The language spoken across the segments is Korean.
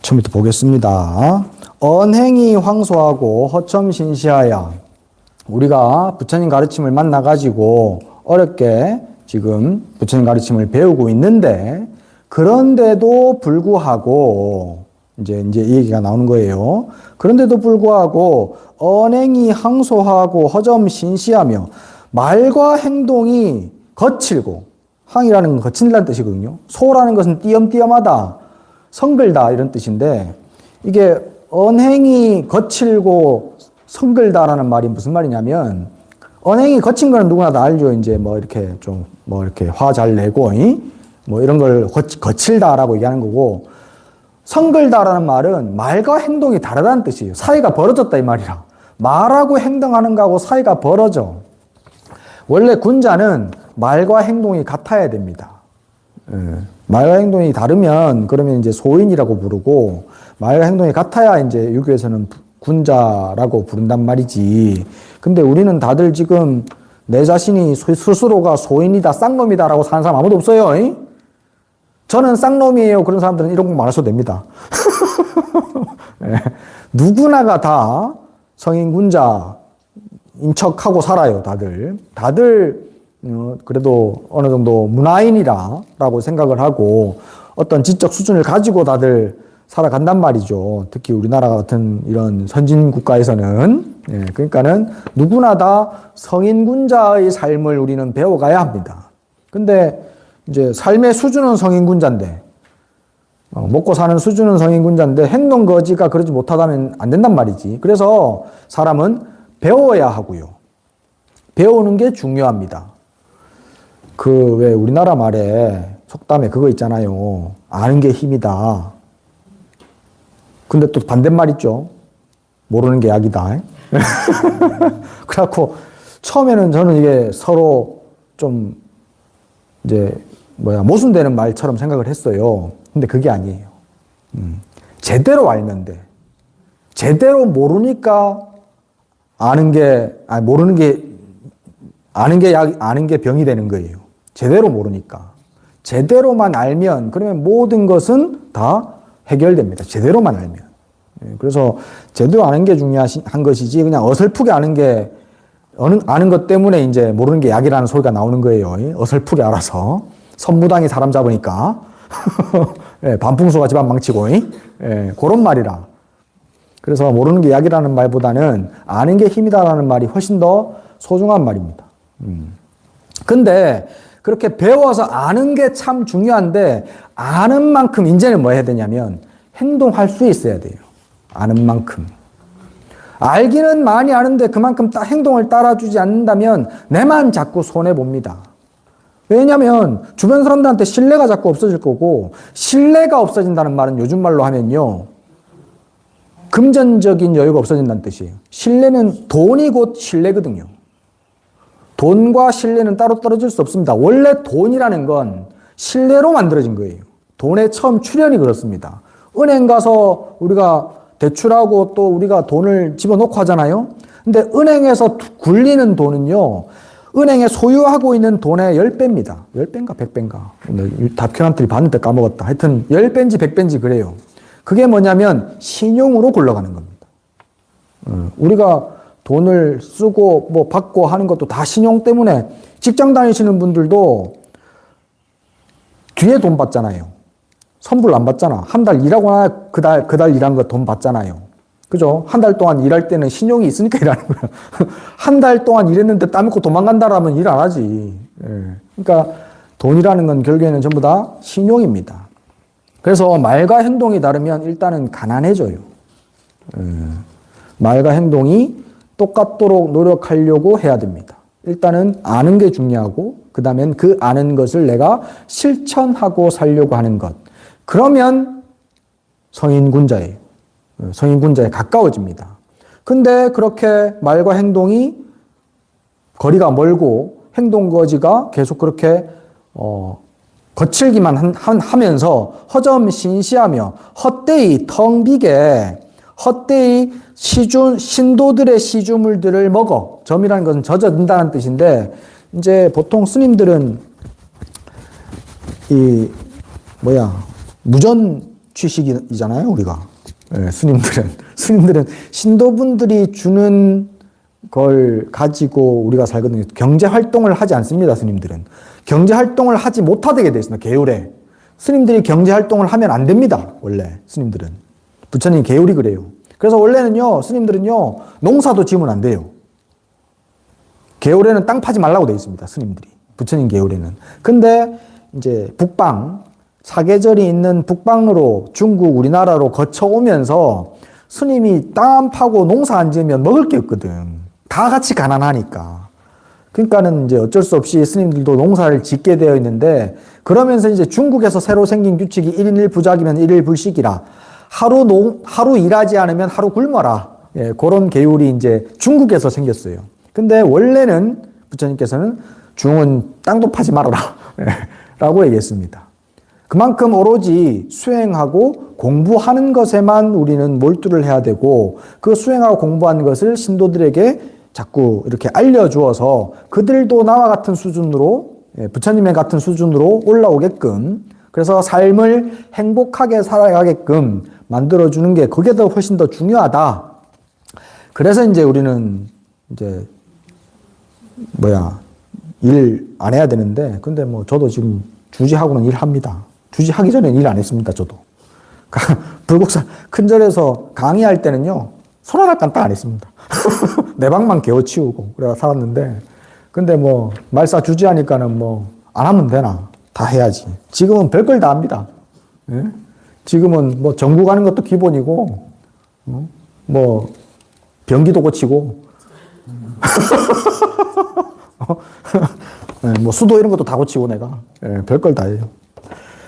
처음부터 보겠습니다. 언행이 황소하고 허첨신시하여. 우리가 부처님 가르침을 만나가지고 어렵게 지금 부처님 가르침을 배우고 있는데, 그런데도 불구하고 이제 이 얘기가 나오는 거예요. 그런데도 불구하고 언행이 항소하고 허점신시하며 말과 행동이 거칠고, 항이라는 건 거친다는 뜻이거든요. 소라는 것은 띄엄띄엄하다, 성글다 이런 뜻인데, 이게 언행이 거칠고 성글다라는 말이 무슨 말이냐면, 언행이 거친 거는 누구나 다 알죠. 이제 뭐 이렇게 좀 뭐 이렇게 화 잘 내고 뭐 이런 걸 거칠다라고 얘기하는 거고, 성글다라는 말은 말과 행동이 다르다는 뜻이에요. 사이가 벌어졌다 이 말이라. 말하고 행동하는 거하고 사이가 벌어져. 원래 군자는 말과 행동이 같아야 됩니다. 말과 행동이 다르면 그러면 이제 소인이라고 부르고, 말과 행동이 같아야 이제 유교에서는 군자라고 부른단 말이지. 근데 우리는 다들 지금 내 자신이 스스로가 소인이다, 쌍놈이다라고 사는 사람 아무도 없어요. 저는 쌍놈이에요. 그런 사람들은 이런 공부 안 하셔도 됩니다. 누구나가 다 성인군자인 척하고 살아요. 다들 그래도 어느 정도 문화인이라고 생각을 하고 어떤 지적 수준을 가지고 다들 살아간단 말이죠. 특히 우리나라 같은 이런 선진 국가에서는. 그러니까는 누구나 다 성인군자의 삶을 우리는 배워가야 합니다. 근데 이제 삶의 수준은 성인군자인데, 먹고 사는 수준은 성인군자인데 행동 거지가 그러지 못하다면 안 된단 말이지. 그래서 사람은 배워야 하고요. 배우는 게 중요합니다. 왜 우리나라 말에 속담에 그거 있잖아요. 아는 게 힘이다. 근데 또 반대말 있죠. 모르는 게 약이다. 그래갖고 처음에는 저는 이게 서로 좀 이제 모순되는 말처럼 생각을 했어요. 근데 그게 아니에요. 제대로 알면 돼. 제대로 모르니까 아는 게 병이 되는 거예요. 제대로 모르니까. 제대로만 알면 그러면 모든 것은 다 해결됩니다. 제대로만 알면. 그래서 제대로 아는 게 중요한 것이지, 그냥 어설프게 아는 것 때문에 이제 모르는 게 약이라는 소리가 나오는 거예요. 어설프게 알아서. 선무당이 사람 잡으니까. 반풍소가 집안 망치고. 그런 말이라. 그래서 모르는 게 약이라는 말보다는 아는 게 힘이다라는 말이 훨씬 더 소중한 말입니다. 근데 그렇게 배워서 아는 게 참 중요한데, 아는 만큼 이제는 뭐 해야 되냐면 행동할 수 있어야 돼요. 아는 만큼. 알기는 많이 아는데 그만큼 행동을 따라주지 않는다면 내만 자꾸 손해봅니다. 왜냐하면 주변 사람들한테 신뢰가 자꾸 없어질 거고, 신뢰가 없어진다는 말은 요즘 말로 하면요, 금전적인 여유가 없어진다는 뜻이에요. 신뢰는 돈이 곧 신뢰거든요. 돈과 신뢰는 따로 떨어질 수 없습니다. 원래 돈이라는 건 신뢰로 만들어진 거예요. 돈의 처음 출현이 그렇습니다. 은행 가서 우리가 대출하고 또 우리가 돈을 집어넣고 하잖아요. 근데 은행에서 굴리는 돈은요, 은행에 소유하고 있는 돈의 10배입니다. 10배인가 100배인가. 다큐멘터리 봤는데 까먹었다. 하여튼 10배인지 100배인지 그래요. 그게 뭐냐면 신용으로 굴러가는 겁니다. 우리가 돈을 쓰고 뭐 받고 하는 것도 다 신용 때문에, 직장 다니시는 분들도 뒤에 돈 받잖아요. 선불 안 받잖아. 한 달 일하고 나야 그달 일한 거 돈 받잖아요. 그죠? 한 달 동안 일할 때는 신용이 있으니까 일하는 거야. 한 달 동안 일했는데 땀 입고 도망간다라면 일 안 하지. 그러니까 돈이라는 건 결국에는 전부 다 신용입니다. 그래서 말과 행동이 다르면 일단은 가난해져요. 말과 행동이 똑같도록 노력하려고 해야 됩니다. 일단은 아는 게 중요하고, 그 다음엔 그 아는 것을 내가 실천하고 살려고 하는 것. 그러면 성인군자예요. 성인군자에 가까워집니다. 근데 그렇게 말과 행동이 거리가 멀고 행동거지가 계속 그렇게 거칠기만 하면서 허점신시하며 헛되이 텅 비게 헛되이 신도들의 시주물들을 먹어. 점이라는 것은 젖어든다는 뜻인데, 이제 보통 스님들은 무전 취식이잖아요, 우리가. 예, 스님들은 신도분들이 주는 걸 가지고 우리가 살거든요. 경제 활동을 하지 않습니다, 스님들은. 경제 활동을 하지 못하게 되어 있습니다, 계율에. 스님들이 경제 활동을 하면 안 됩니다, 원래, 스님들은. 부처님 계율이 그래요. 그래서 원래는요, 스님들은요, 농사도 지으면 안 돼요. 계율에는 땅 파지 말라고 되어 있습니다, 스님들이. 부처님 계율에는. 근데, 이제, 북방, 사계절이 있는 북방으로 중국, 우리나라로 거쳐오면서 스님이 땅 파고 농사 안 지으면 먹을 게 없거든. 다 같이 가난하니까. 그러니까는 이제 어쩔 수 없이 스님들도 농사를 짓게 되어 있는데 그러면서 이제 중국에서 새로 생긴 규칙이 1인 1부작이면 1일 불식이라 하루 일하지 않으면 하루 굶어라. 예, 그런 계율이 이제 중국에서 생겼어요. 근데 원래는 부처님께서는 중은 땅도 파지 말아라. 예, 라고 얘기했습니다. 그만큼 오로지 수행하고 공부하는 것에만 우리는 몰두를 해야 되고 그 수행하고 공부하는 것을 신도들에게 자꾸 이렇게 알려주어서 그들도 나와 같은 수준으로 부처님의 같은 수준으로 올라오게끔 그래서 삶을 행복하게 살아가게끔 만들어주는 게 그게 더 훨씬 더 중요하다. 그래서 이제 우리는 이제 일 안 해야 되는데 근데 뭐 저도 지금 주지하고는 일합니다. 주지하기 전에는 일 안 했습니다, 저도. 불국사 큰절에서 강의할 때는요, 손 하나 깜딱 안 했습니다. 내 방만 개어치우고, 그래 살았는데, 근데 뭐, 말사 주지하니까는 뭐, 안 하면 되나. 다 해야지. 지금은 별걸 다 합니다. 예? 지금은 뭐, 전구 가는 것도 기본이고, 뭐, 변기도 고치고, 뭐, 수도 이런 것도 다 고치고 내가. 예, 별걸 다 해요.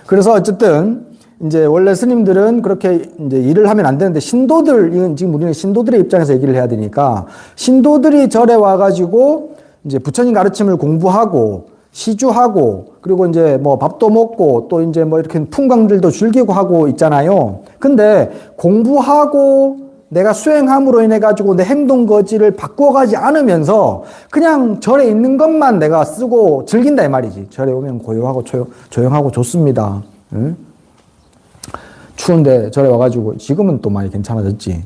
그래서 어쨌든 이제 원래 스님들은 그렇게 이제 일을 하면 안 되는데 이건 지금 우리는 신도들의 입장에서 얘기를 해야 되니까 신도들이 절에 와가지고 이제 부처님 가르침을 공부하고 시주하고 그리고 이제 뭐 밥도 먹고 또 이제 뭐 이렇게 풍광들도 즐기고 하고 있잖아요. 근데 공부하고 내가 수행함으로 인해 가지고 내 행동 거지를 바꿔가지 않으면서 그냥 절에 있는 것만 내가 쓰고 즐긴다 이 말이지. 절에 오면 고요하고 조용하고 좋습니다. 응? 추운데 절에 와가지고 지금은 또 많이 괜찮아졌지.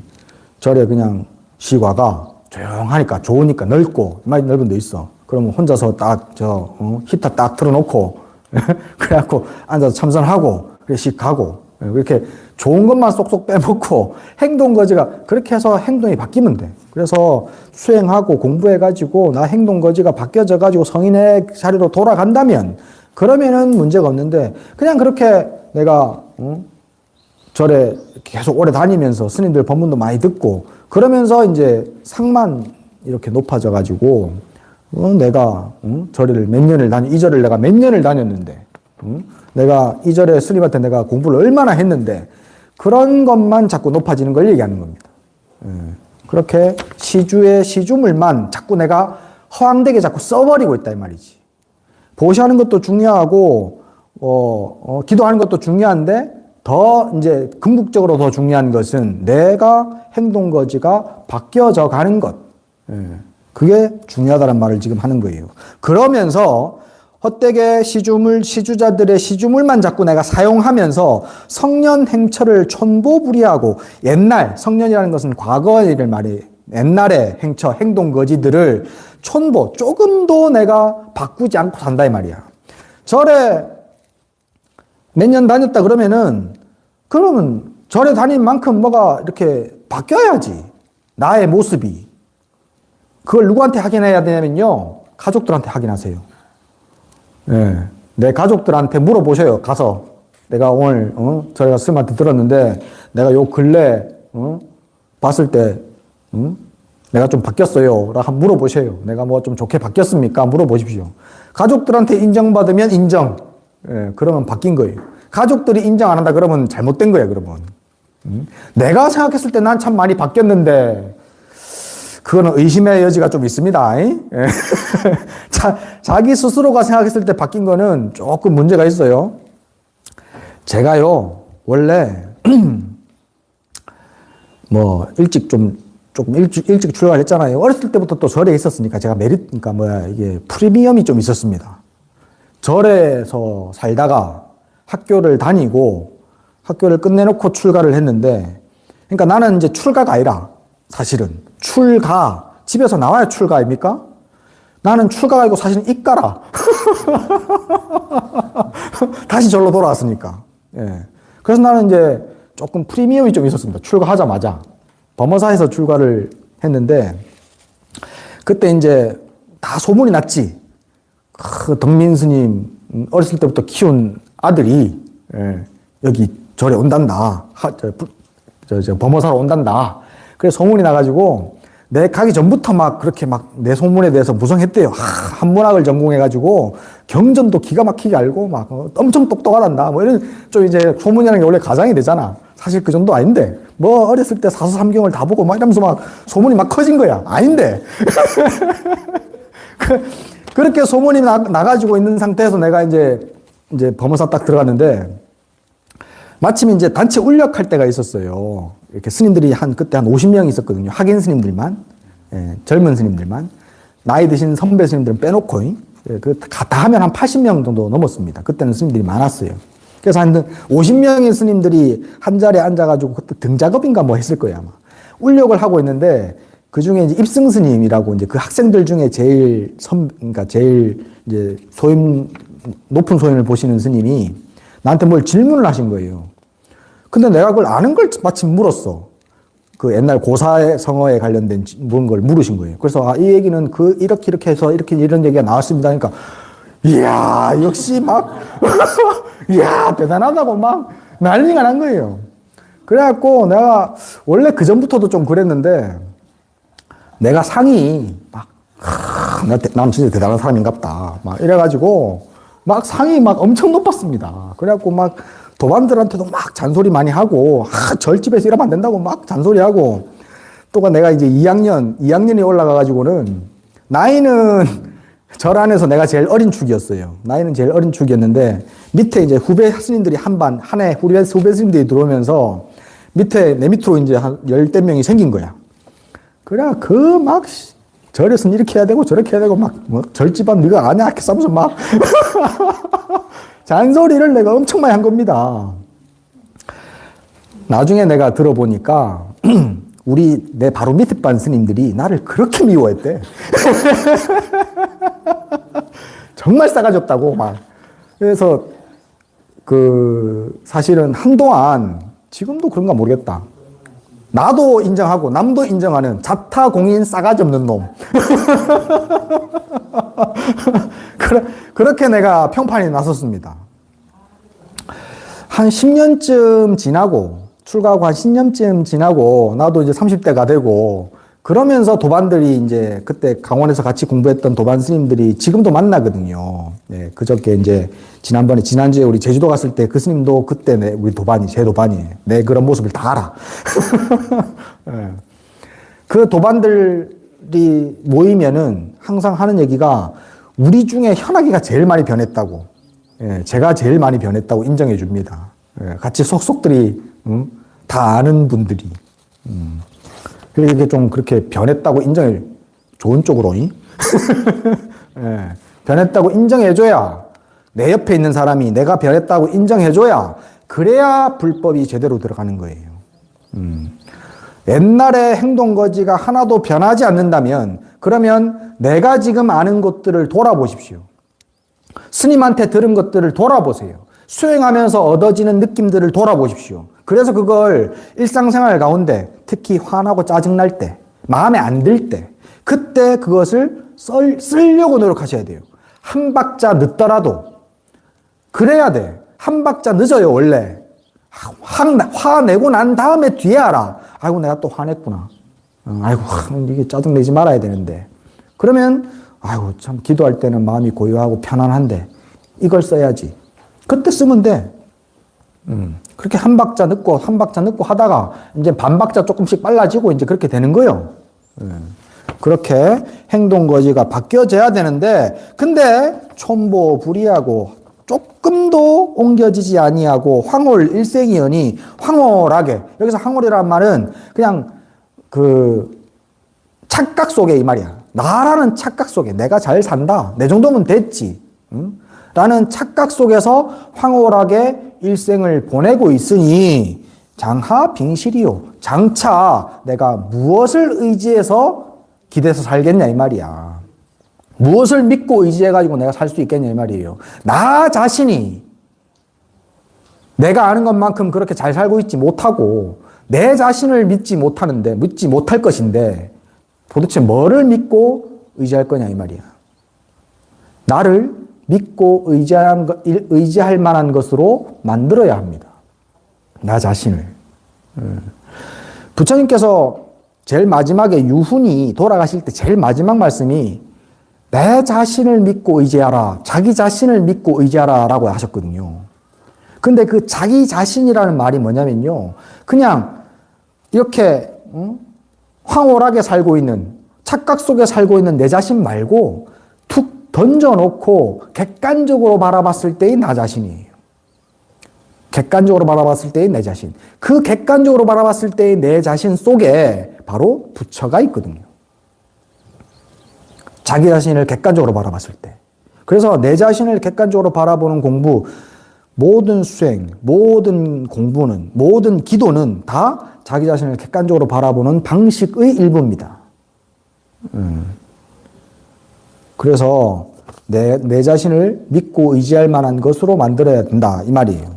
절에 그냥 쉬다가 조용하니까 좋으니까 넓고 많이 넓은 데 있어. 그러면 혼자서 딱 히터 딱 틀어놓고 그래갖고 앉아서 참선하고 그래 씩 가고 이렇게 좋은 것만 쏙쏙 빼먹고 행동 거지가 그렇게 해서 행동이 바뀌면 돼. 그래서 수행하고 공부해가지고 나 행동 거지가 바뀌어져가지고 성인의 자리로 돌아간다면 그러면은 문제가 없는데 그냥 그렇게 내가 절에 계속 오래 다니면서 스님들 법문도 많이 듣고 그러면서 이제 상만 이렇게 높아져가지고 내가 절을 몇 년을 이 절을 내가 몇 년을 다녔는데 내가 이 절에 스님한테 내가 공부를 얼마나 했는데 그런 것만 자꾸 높아지는 걸 얘기하는 겁니다. 그렇게 시주의 시주물만 자꾸 내가 허황되게 자꾸 써버리고 있다 이 말이지. 보시하는 것도 중요하고 기도하는 것도 중요한데 더 이제 궁극적으로 더 중요한 것은 내가 행동 거지가 바뀌어져 가는 것. 그게 중요하다는 말을 지금 하는 거예요. 그러면서 헛되게 시주자들의 시주물만 자꾸 내가 사용하면서 성년 행처를 촌보부리하고 옛날, 성년이라는 것은 과거의 일을 말해. 옛날의 행동 거지들을 조금도 내가 바꾸지 않고 산다 이 말이야. 절에 몇 년 다녔다 그러면 절에 다닌 만큼 뭐가 이렇게 바뀌어야지. 나의 모습이. 그걸 누구한테 확인해야 되냐면요. 가족들한테 확인하세요. 예. 내 가족들한테 물어보셔요. 가서. 내가 오늘, 저희가 스님한테 들었는데, 내가 요 근래, 봤을 때, 내가 좀 바뀌었어요. 라고 한번 물어보셔요. 내가 뭐 좀 좋게 바뀌었습니까? 물어보십시오. 가족들한테 인정받으면 인정. 예, 그러면 바뀐 거예요. 가족들이 인정 안 한다 그러면 잘못된 거야, 그러면. 내가 생각했을 때 난 참 많이 바뀌었는데, 그거는 의심의 여지가 좀 있습니다. 예? 자기 스스로가 생각했을 때 바뀐 거는 조금 문제가 있어요. 제가요, 원래, 뭐, 조금 일찍 출가를 했잖아요. 어렸을 때부터 또 절에 있었으니까 제가 이게 프리미엄이 좀 있었습니다. 절에서 살다가 학교를 다니고, 학교를 끝내놓고 출가를 했는데, 그러니까 나는 이제 출가가 아니라, 사실은. 출가. 집에서 나와야 출가 아닙니까? 나는 출가가 아니고 사실은 입가라. 다시 절로 돌아왔으니까. 예. 그래서 나는 이제 조금 프리미엄이 좀 있었습니다. 출가하자마자. 범어사에서 출가를 했는데, 그때 이제 다 소문이 났지. 덕민 스님, 어렸을 때부터 키운 아들이, 예, 여기 절에 온단다. 범어사로 온단다. 그래서 소문이 나가지고, 내 가기 전부터 막 그렇게 막 내 소문에 대해서 무성했대요. 한문학을 전공해가지고 경전도 기가 막히게 알고 막 엄청 똑똑하단다. 뭐 이런 좀 이제 소문이라는 게 원래 가장이 되잖아. 사실 그 정도 아닌데 뭐 어렸을 때 사서삼경을 다 보고 막 이러면서 막 소문이 막 커진 거야. 아닌데. 그렇게 소문이 나가지고 있는 상태에서 내가 이제 범어사 딱 들어갔는데 마침 이제 단체 운력할 때가 있었어요. 이렇게 스님들이 그때 한 50명 있었거든요. 학인 스님들만, 예, 젊은 스님들만. 나이 드신 선배 스님들은 빼놓고, 예, 다 하면 한 80명 정도 넘었습니다. 그때는 스님들이 많았어요. 그래서 한 50명의 스님들이 한 자리에 앉아가지고 그때 등작업인가 뭐 했을 거예요, 아마. 운력을 하고 있는데 그 중에 이제 입승 스님이라고 이제 그 학생들 중에 그러니까 제일 이제 높은 소임을 보시는 스님이 나한테 뭘 질문을 하신 거예요. 근데 내가 그걸 아는 걸 마침 물었어. 그 옛날 고사의 성어에 관련된 무슨 걸 물으신 거예요. 그래서 이 얘기는 이렇게 해서 이런 얘기가 나왔습니다. 그러니까 이야 역시 막 이야 대단하다고 막 난리가 난 거예요. 그래갖고 내가 원래 그 전부터도 좀 그랬는데 내가 상이 막 난 진짜 대단한 사람인갑다 막 이래가지고 막 상이 막 엄청 높았습니다. 그래갖고 막 도반들한테도 막 잔소리 많이 하고, 절집에서 이러면 안 된다고 막 잔소리하고, 또가 내가 이제 2학년이 올라가가지고는, 나이는 절 안에서 내가 제일 어린 축이었어요. 나이는 제일 어린 축이었는데, 밑에 이제 후배 스님들이 한 해 후배 스님들이 들어오면서, 내 밑으로 이제 한 10대 명이 생긴 거야. 그래, 절에서는 이렇게 해야 되고, 저렇게 해야 되고, 절집안 네가 아냐? 이렇게 싸면서 막, 잔소리를 내가 엄청 많이 한 겁니다. 나중에 내가 들어보니까 내 바로 밑에 반 스님들이 나를 그렇게 미워했대. 정말 싸가지 없다고 막. 그래서 사실은 한동안 지금도 그런가 모르겠다. 나도 인정하고 남도 인정하는 자타공인 싸가지 없는 놈. 그렇게 내가 평판이 났었습니다. 한 10년쯤 지나고, 출가하고 한 10년쯤 지나고, 나도 이제 30대가 되고, 그러면서 도반들이 이제 그때 강원에서 같이 공부했던 도반 스님들이 지금도 만나거든요. 네, 그저께 이제 지난주에 우리 제주도 갔을 때 그 스님도 그때 우리 제 도반이 내 그런 모습을 다 알아. 네. 그 도반들이 모이면은 항상 하는 얘기가 우리 중에 현아기가 제일 많이 변했다고. 예, 제가 제일 많이 변했다고 인정해 줍니다. 예, 같이 속속들이, 다 아는 분들이. 그렇게 좀 그렇게 변했다고 좋은 쪽으로, 예, 변했다고 인정해줘야, 내 옆에 있는 사람이 내가 변했다고 인정해줘야, 그래야 불법이 제대로 들어가는 거예요. 옛날의 행동거지가 하나도 변하지 않는다면, 그러면 내가 지금 아는 것들을 돌아보십시오. 스님한테 들은 것들을 돌아보세요. 수행하면서 얻어지는 느낌들을 돌아보십시오. 그래서 그걸 일상생활 가운데 특히 화나고 짜증날 때, 마음에 안 들 때, 그때 그것을 쓰려고 노력하셔야 돼요. 한 박자 늦더라도 그래야 돼. 한 박자 늦어요 원래. 화내고 난 다음에 뒤에 알아. 아이고 내가 또 화냈구나. 아이고 이게 짜증내지 말아야 되는데. 그러면 아이고 참 기도할 때는 마음이 고요하고 편안한데 이걸 써야지. 그때 쓰면 돼. 그렇게 한 박자 늦고 하다가 이제 반 박자 조금씩 빨라지고 이제 그렇게 되는 거예요. 그렇게 행동거지가 바뀌어져야 되는데 근데 촌보불이하고 조금도 옮겨지지 아니하고 황홀일생이여니 황홀하게 여기서 황홀이란 말은 그냥 착각 속에 이 말이야. 나라는 착각 속에 내가 잘 산다. 내 정도면 됐지. 라는 착각 속에서 황홀하게 일생을 보내고 있으니 장하 빙실이요. 장차 내가 무엇을 의지해서 기대서 살겠냐 이 말이야. 무엇을 믿고 의지해가지고 내가 살 수 있겠냐 이 말이에요. 나 자신이 내가 아는 것만큼 그렇게 잘 살고 있지 못하고 내 자신을 믿지 못하는데, 믿지 못할 것인데 도대체 뭐를 믿고 의지할 거냐 이 말이야. 나를 믿고 의지할 만한 것으로 만들어야 합니다. 나 자신을. 부처님께서 제일 마지막에 유훈이 돌아가실 때 제일 마지막 말씀이 내 자신을 믿고 의지하라. 자기 자신을 믿고 의지하라 라고 하셨거든요. 근데 그 자기 자신이라는 말이 뭐냐면요. 그냥 이렇게 황홀하게 살고 있는, 착각 속에 살고 있는 내 자신 말고 툭 던져놓고 객관적으로 바라봤을 때의 나 자신이에요. 객관적으로 바라봤을 때의 내 자신. 그 객관적으로 바라봤을 때의 내 자신 속에 바로 부처가 있거든요. 자기 자신을 객관적으로 바라봤을 때. 그래서 내 자신을 객관적으로 바라보는 공부, 모든 수행, 모든 공부는, 모든 기도는 다 자기 자신을 객관적으로 바라보는 방식의 일부입니다. 그래서 내 자신을 믿고 의지할 만한 것으로 만들어야 된다 이 말이에요.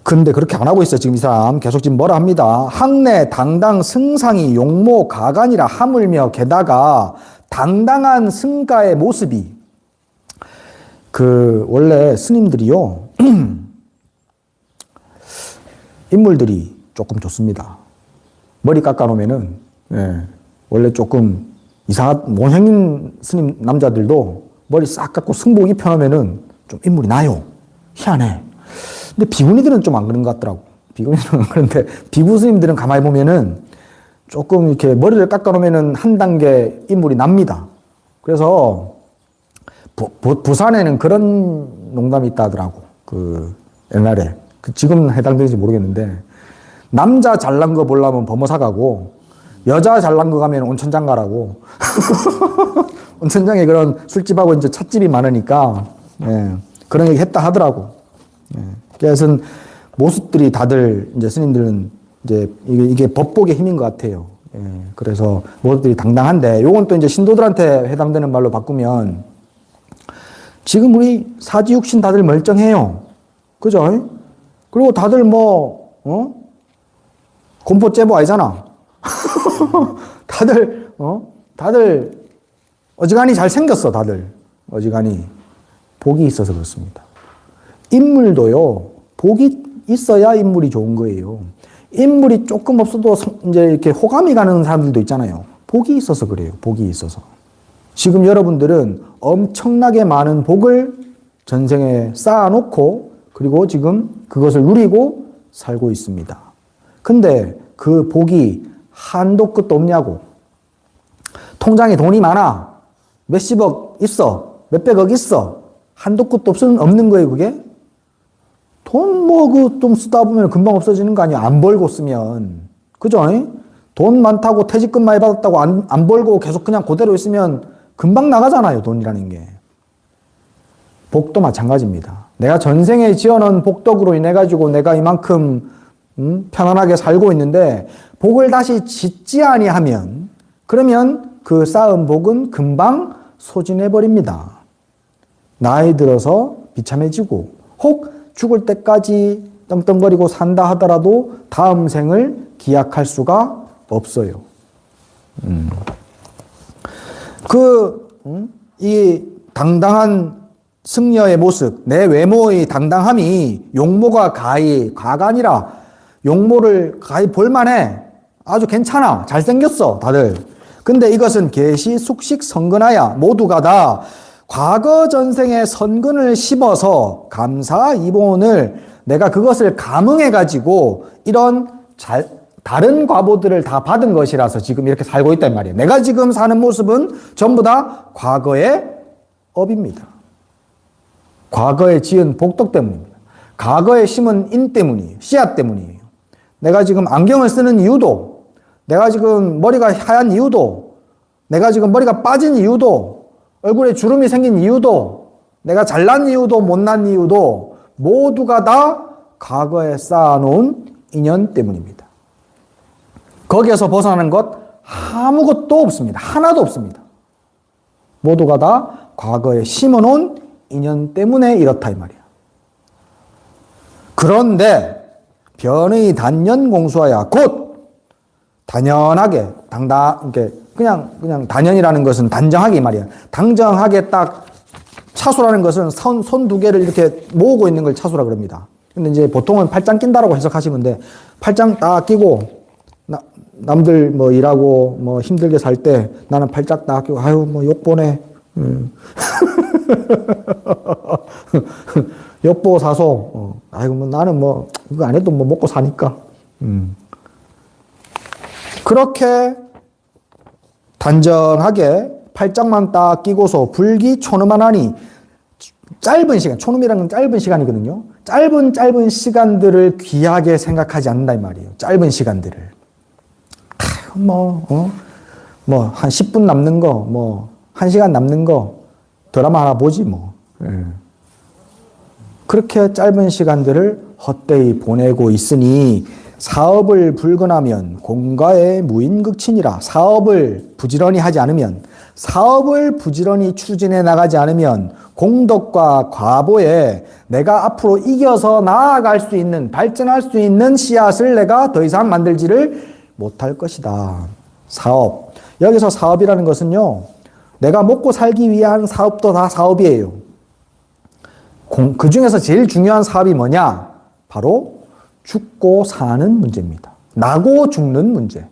근데 그렇게 안 하고 있어요. 지금 이 사람 계속 지금 뭐라 합니다. 학내 당당 승상이 용모 가관이라 하물며 게다가 당당한 승가의 모습이 원래 스님들이요 인물들이 조금 좋습니다. 머리 깎아놓으면은 원래 조금 못생긴 스님 남자들도 머리 싹 깎고 승복 입혀놓으면은 좀 인물이 나요. 희한해. 근데 비구니들은 좀 안 그런 것 같더라고. 비구니들은 안 그런데 비구 스님들은 가만히 보면은 조금 이렇게 머리를 깎아놓으면은 한 단계 인물이 납니다. 그래서 부산에는 그런 농담이 있다 하더라고. 옛날에. 지금은 해당되는지 모르겠는데, 남자 잘난 거 보려면 범어사 가고, 여자 잘난 거 가면 온천장 가라고. 온천장에 그런 술집하고 이제 찻집이 많으니까, 그런 얘기 했다 하더라고. 그래서 모습들이 다들, 이제 스님들은 이제 이게 법복의 힘인 것 같아요. 그래서 모습들이 당당한데, 요건 또 이제 신도들한테 해당되는 말로 바꾸면, 지금 우리 사지육신 다들 멀쩡해요. 그죠? 그리고 다들 곰포째보 아니잖아. 다들 어지간히 잘생겼어, 다들. 어지간히. 복이 있어서 그렇습니다. 인물도요, 복이 있어야 인물이 좋은 거예요. 인물이 조금 없어도 이제 이렇게 호감이 가는 사람들도 있잖아요. 복이 있어서 그래요. 복이 있어서. 지금 여러분들은 엄청나게 많은 복을 전생에 쌓아놓고 그리고 지금 그것을 누리고 살고 있습니다. 근데 그 복이 한도 끝도 없냐고. 통장에 돈이 많아. 몇십억 있어. 몇백억 있어. 한도 끝도 없는 거예요, 그게? 돈 좀 쓰다 보면 금방 없어지는 거 아니야. 안 벌고 쓰면. 그죠? 돈 많다고 퇴직금 많이 받았다고 안 벌고 계속 그냥 그대로 있으면 금방 나가잖아요, 돈이라는 게. 복도 마찬가지입니다. 내가 전생에 지어놓은 복덕으로 인해가지고 내가 이만큼 편안하게 살고 있는데 복을 다시 짓지 아니하면 그러면 그 쌓은 복은 금방 소진해버립니다. 나이 들어서 비참해지고 혹 죽을 때까지 떵떵거리고 산다 하더라도 다음 생을 기약할 수가 없어요. 이 당당한 승려의 모습, 내 외모의 당당함이 용모가 가관이라 용모를 가히 볼만해. 아주 괜찮아. 잘생겼어, 다들. 근데 이것은 계시, 숙식, 선근하야 모두가 다 과거 전생의 선근을 씹어서 감사 이본을 내가 그것을 감응해가지고 이런 다른 과보들을 다 받은 것이라서 지금 이렇게 살고 있단 말이에요. 내가 지금 사는 모습은 전부 다 과거의 업입니다. 과거에 지은 복덕 때문입니다. 과거에 심은 인 때문이에요. 씨앗 때문이에요. 내가 지금 안경을 쓰는 이유도, 내가 지금 머리가 하얀 이유도, 내가 지금 머리가 빠진 이유도, 얼굴에 주름이 생긴 이유도, 내가 잘난 이유도 못난 이유도 모두가 다 과거에 쌓아놓은 인연 때문입니다. 거기에서 벗어나는 것 아무것도 없습니다. 하나도 없습니다. 모두가 다 과거에 심어놓은 인연 때문에 이렇다 이 말이야. 그런데 변의 단연 공수하야 곧 단연하게 그냥 단연이라는 것은 단정하게 이 말이야. 당정하게 딱 차수라는 것은 손 두 개를 이렇게 모으고 있는 걸 차수라 그럽니다. 근데 이제 보통은 팔짱 낀다라고 해석하시면 돼. 팔짱 딱 끼고 남들 뭐 일하고 뭐 힘들게 살 때 나는 팔짱 딱 끼고 아유 뭐 욕보네. 욕보 사소. 아이고 뭐 나는 뭐 이거 안 해도 뭐 먹고 사니까. 그렇게 단정하게 팔짱만 딱 끼고서 불기초놈하나니 짧은 시간, 초놈이라는 건 짧은 시간이거든요. 짧은 시간들을 귀하게 생각하지 않는다 이 말이에요. 짧은 시간들을. 뭐 한 10분 남는 거, 뭐 1시간 남는 거 드라마 하나 보지 뭐. 그렇게 짧은 시간들을 헛되이 보내고 있으니 사업을 불건하면 공가의 무인극친이라. 사업을 부지런히 하지 않으면, 사업을 부지런히 추진해 나가지 않으면 공덕과 과보에 내가 앞으로 이겨서 나아갈 수 있는, 발전할 수 있는 씨앗을 내가 더 이상 만들지를 못할 것이다. 사업. 여기서 사업이라는 것은요, 내가 먹고 살기 위한 사업도 다 사업이에요. 그 중에서 제일 중요한 사업이 뭐냐? 바로 죽고 사는 문제입니다. 나고 죽는 문제.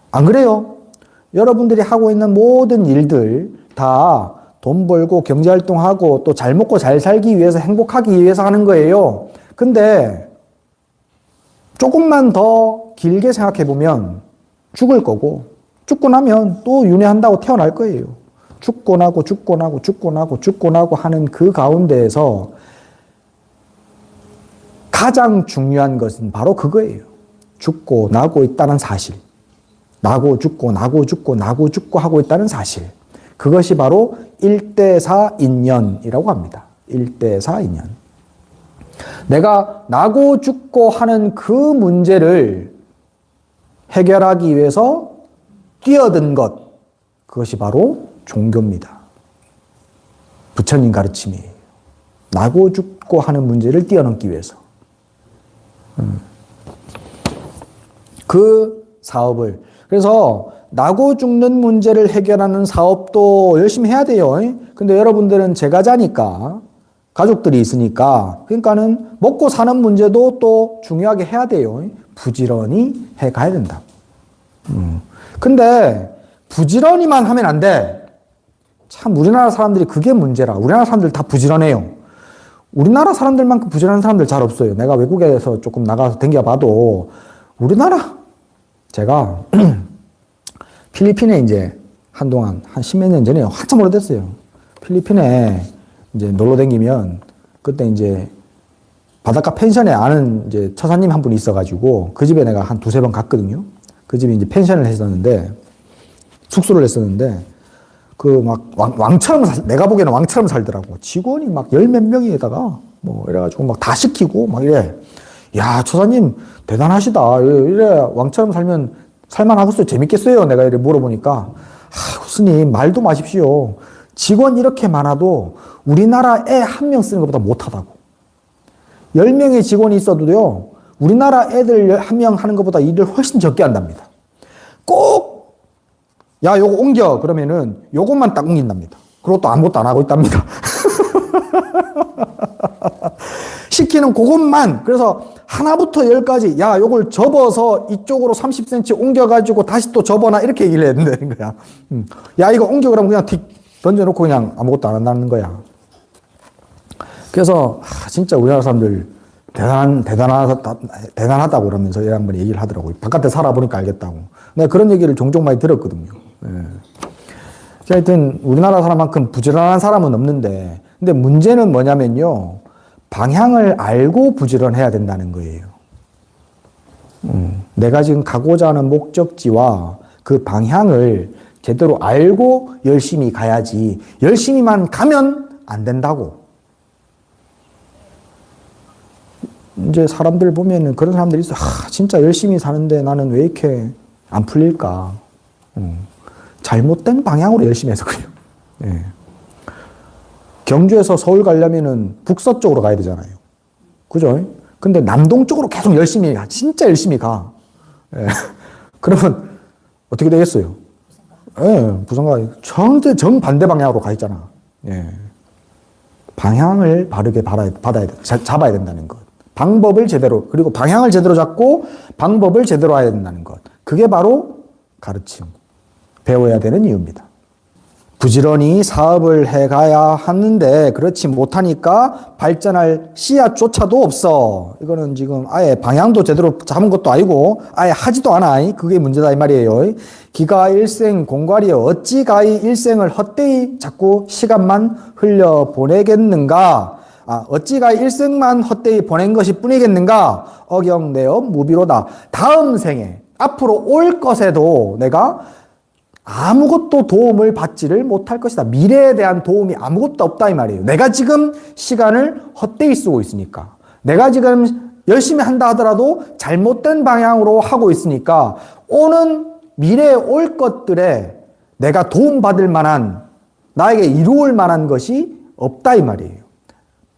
안 그래요? 여러분들이 하고 있는 모든 일들 다 돈 벌고 경제활동하고 또 잘 먹고 잘 살기 위해서 행복하기 위해서 하는 거예요. 근데 조금만 더 길게 생각해 보면 죽을 거고 죽고 나면 또 윤회한다고 태어날 거예요. 죽고 나고 하는 그 가운데에서 가장 중요한 것은 바로 그거예요. 죽고 나고 있다는 사실. 나고 죽고 하고 있다는 사실. 그것이 바로 일대사인연이라고 합니다. 일대사인연. 내가 나고 죽고 하는 그 문제를 해결하기 위해서 뛰어든 것, 그것이 바로 종교입니다. 부처님 가르침이에요. 나고 죽고 하는 문제를 뛰어넘기 위해서. 그 사업을, 그래서 나고 죽는 문제를 해결하는 사업도 열심히 해야 돼요. 근데 여러분들은 제가자니까, 가족들이 있으니까, 그러니까는 먹고 사는 문제도 또 중요하게 해야 돼요. 부지런히 해 가야 된다. 근데 부지런히만 하면 안 돼. 참 우리나라 사람들이 그게 문제라. 우리나라 사람들 다 부지런해요. 우리나라 사람들만큼 부지런한 사람들 잘 없어요. 내가 외국에서 조금 나가서 댕겨봐도 우리나라, 제가 필리핀에 이제 한동안 한 십몇 년 전에 한참 오래됐어요. 필리핀에 이제 놀러 댕기면 그때 이제 바닷가 펜션에 아는 이제 처사님 한 분이 있어가지고 그 집에 내가 한 두세 번 갔거든요. 그 집이 이제 펜션을 했었는데, 숙소를 했었는데, 그 막 왕처럼 내가 보기에는 왕처럼 살더라고. 직원이 막 열 몇 명에다가 뭐 이래가지고 막 다 시키고 막 이래. 야, 처사님 대단하시다. 이래 왕처럼 살면 살만하겠어요? 재밌겠어요? 내가 이래 물어보니까, 아, 스님 말도 마십시오. 직원 이렇게 많아도 우리나라 애 한 명 쓰는 것보다 못하다고. 10명의 직원이 있어도요, 우리나라 애들 한 명 하는 것보다 일을 훨씬 적게 한답니다. 꼭, 야, 요거 옮겨. 그러면은 요것만 딱 옮긴답니다. 그리고 또 아무것도 안 하고 있답니다. 시키는 그것만. 그래서 하나부터 10까지, 야, 요걸 접어서 이쪽으로 30cm 옮겨가지고 다시 또 접어놔. 이렇게 얘기를 해야 된다는 거야. 야, 이거 옮겨. 그러면 그냥 틱 던져놓고 그냥 아무것도 안 한다는 거야. 그래서, 진짜 우리나라 사람들 대단하다고 그러면서 이 양반이 얘기를 하더라고요. 바깥에 살아보니까 알겠다고. 내가 그런 얘기를 종종 많이 들었거든요. 예. 하여튼 우리나라 사람만큼 부지런한 사람은 없는데, 근데 문제는 뭐냐면요, 방향을 알고 부지런해야 된다는 거예요. 내가 지금 가고자 하는 목적지와 그 방향을 제대로 알고 열심히 가야지, 열심히만 가면 안 된다고. 이제 사람들 보면은 그런 사람들이 있어. 진짜 열심히 사는데 나는 왜 이렇게 안 풀릴까? 잘못된 방향으로 열심히 해서 그래요. 예. 경주에서 서울 가려면은 북서쪽으로 가야 되잖아요. 그죠? 근데 남동쪽으로 계속 열심히 가. 진짜 열심히 가. 예. 그러면 어떻게 되겠어요? 예, 부산가 정반대 방향으로 가 있잖아. 예. 방향을 바르게 잡아야 된다는 것. 방법을 제대로, 그리고 방향을 제대로 잡고 방법을 제대로 해야 된다는 것. 그게 바로 가르침, 배워야 되는 이유입니다. 부지런히 사업을 해가야 하는데 그렇지 못하니까 발전할 씨앗조차도 없어. 이거는 지금 아예 방향도 제대로 잡은 것도 아니고 아예 하지도 않아. 그게 문제다 이 말이에요. 기가 일생 공갈이여 어찌 가히 일생을 헛되이 자꾸 시간만 흘려 보내겠는가. 어찌 가히 일생만 헛되이 보낸 것이 뿐이겠는가. 억영내어 무비로다. 다음 생에 앞으로 올 것에도 내가 아무것도 도움을 받지를 못할 것이다. 미래에 대한 도움이 아무것도 없다 이 말이에요. 내가 지금 시간을 헛되이 쓰고 있으니까. 내가 지금 열심히 한다 하더라도 잘못된 방향으로 하고 있으니까 오는 미래에 올 것들에 내가 도움받을 만한, 나에게 이루어올 만한 것이 없다 이 말이에요.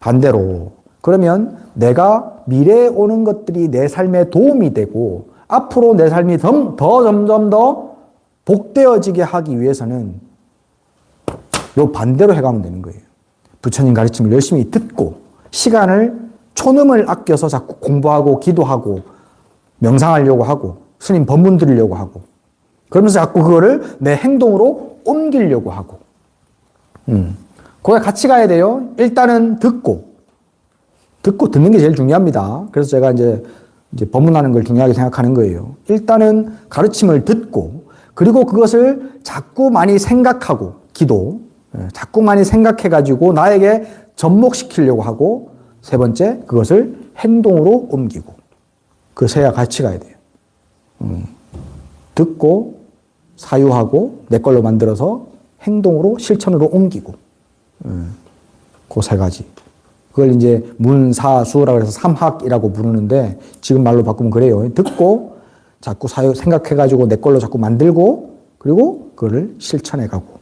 반대로 그러면 내가 미래에 오는 것들이 내 삶에 도움이 되고 앞으로 내 삶이 점점 더 복되어지게 하기 위해서는 요 반대로 해가면 되는 거예요. 부처님 가르침을 열심히 듣고 시간을 초능을 아껴서 자꾸 공부하고 기도하고 명상하려고 하고 스님 법문 들으려고 하고 그러면서 자꾸 그거를 내 행동으로 옮기려고 하고 거기에 같이 가야 돼요. 일단은 듣고 듣는 게 제일 중요합니다. 그래서 제가 이제 법문하는 걸 중요하게 생각하는 거예요. 일단은 가르침을 듣고 그리고 그것을 자꾸 많이 생각하고 자꾸 많이 생각해가지고 나에게 접목시키려고 하고 세 번째 그것을 행동으로 옮기고 그 세야 같이 가야 돼요. 듣고 사유하고 내 걸로 만들어서 행동으로 실천으로 옮기고 그 세 가지. 그걸 이제 문사수라고 해서 삼학이라고 부르는데 지금 말로 바꾸면 그래요. 듣고 자꾸 생각해가지고 내 걸로 자꾸 만들고 그리고 그거를 실천해가고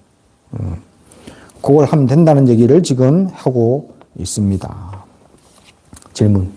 그걸 하면 된다는 얘기를 지금 하고 있습니다. 질문.